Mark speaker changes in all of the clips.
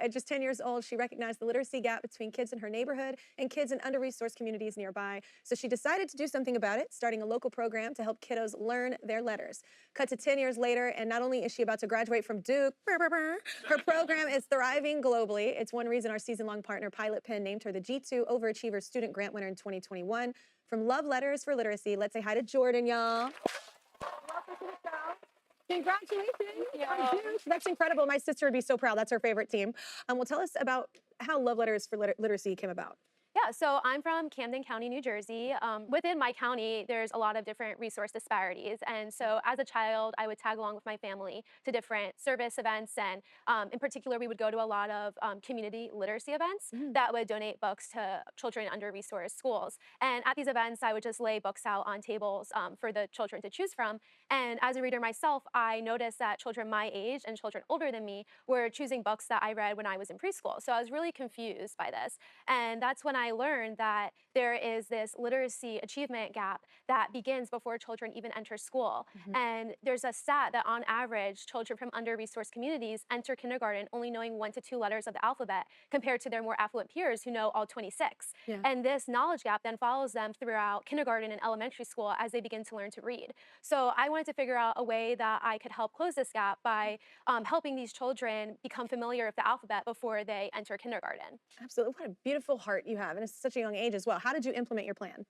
Speaker 1: At just 10 years old, she recognized the literacy gap between kids in her neighborhood and kids in under-resourced communities nearby. So she decided to do something about it, starting a local program to help kiddos learn their letters. Cut to 10 years later, and not only is she about to graduate from Duke, her program is thriving globally. It's one reason our season-long partner, Pilot Pen, named her the G2 Overachiever Student Grant winner in 2021. From Love Letters for Literacy, let's say hi to Jordan, y'all. Welcome to the show. Congratulations. Duke. That's incredible. My sister would be so proud. That's her favorite team. Well, tell us about how Love Letters for Literacy came about.
Speaker 2: Yeah, so I'm from Camden County, New Jersey. Within my county, there's a lot of different resource disparities. And so as a child, I would tag along with my family to different service events. And in particular, we would go to a lot of community literacy events that would donate books to children in under-resourced schools. And at these events, I would just lay books out on tables for the children to choose from. And as a reader myself, I noticed that children my age and children older than me were choosing books that I read when I was in preschool. So I was really confused by this. And that's when I learned that there is this literacy achievement gap that begins before children even enter school. And there's a stat that on average, children from under-resourced communities enter kindergarten only knowing 1 to 2 letters of the alphabet compared to their more affluent peers who know all 26. And this knowledge gap then follows them throughout kindergarten and elementary school as they begin to learn to read. So I wanted to figure out a way that I could help close this gap by helping these children become familiar with the alphabet before they enter kindergarten.
Speaker 1: Absolutely. What a beautiful heart you have, and it's such a young age as well. How did you implement your plan?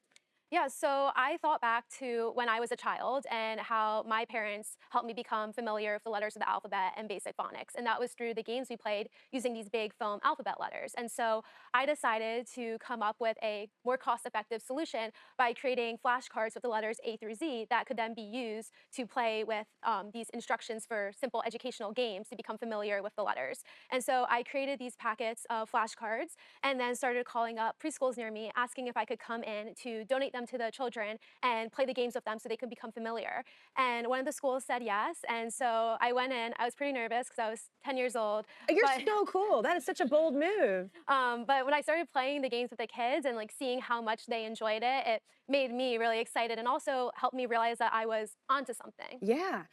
Speaker 2: Yeah, so I thought back to when I was a child and how my parents helped me become familiar with the letters of the alphabet and basic phonics. And that was through the games we played using these big foam alphabet letters. And so I decided to come up with a more cost-effective solution by creating flashcards with the letters A through Z that could then be used to play with these instructions for simple educational games to become familiar with the letters. And so I created these packets of flashcards and then started calling up preschools near me, asking if I could come in to donate them to the children and play the games with them so they could become familiar. And one of the schools said yes. And so I went in. I was pretty nervous because I was 10 years old.
Speaker 1: You're so cool. That is such a bold move.
Speaker 2: But when I started playing the games with the kids and like seeing how much they enjoyed it, it made me really excited and also helped me realize that I was onto something.
Speaker 1: Yeah.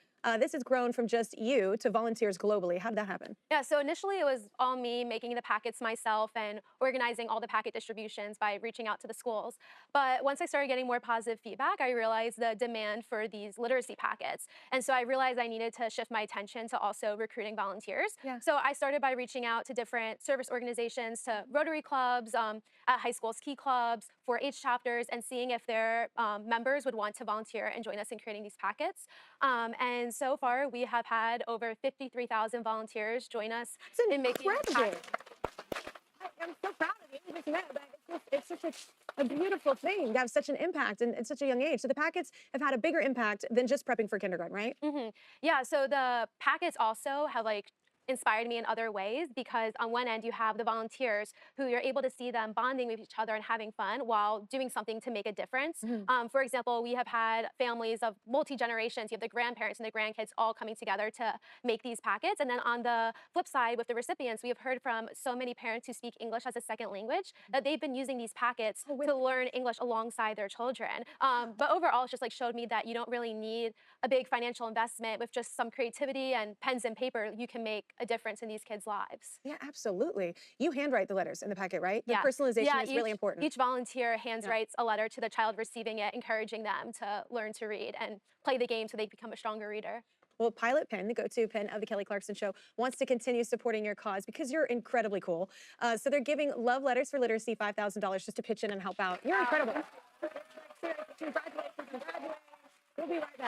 Speaker 1: This has grown from just you to volunteers globally. How did that happen?
Speaker 2: Yeah, so initially it was all me making the packets myself and organizing all the packet distributions by reaching out to the schools. But once I started getting more positive feedback, I realized the demand for these literacy packets. And so I realized I needed to shift my attention to also recruiting volunteers. So I started by reaching out to different service organizations, to Rotary clubs, at high school ski clubs, 4-H chapters, and seeing if their members would want to volunteer and join us in creating these packets. And so far, we have had over 53,000 volunteers join us in making packets.
Speaker 1: I'm so proud of you. You just met, but it's such a beautiful thing to have such an impact at such a young age. So the packets have had a bigger impact than just prepping for kindergarten, right?
Speaker 2: Yeah, so the packets also have like inspired me in other ways because on one end you have the volunteers who you're able to see them bonding with each other and having fun while doing something to make a difference. For example, we have had families of multi-generations. You have the grandparents and the grandkids all coming together to make these packets. And then on the flip side with the recipients, we have heard from so many parents who speak English as a second language that they've been using these packets to learn English alongside their children. But overall, it's just like showed me that you don't really need a big financial investment. With just some creativity and pens and paper, you can make a difference in these kids' lives.
Speaker 1: Yeah, absolutely. You handwrite the letters in the packet, right? The
Speaker 2: Yeah.
Speaker 1: personalization is really important.
Speaker 2: Each volunteer writes a letter to the child receiving it, encouraging them to learn to read and play the game so they become a stronger reader.
Speaker 1: Well, Pilot Pen, the go-to pen of the Kelly Clarkson Show, wants to continue supporting your cause because you're incredibly cool. So they're giving Love Letters for Literacy $5,000 just to pitch in and help out. You're incredible. Congratulations. We'll be right back.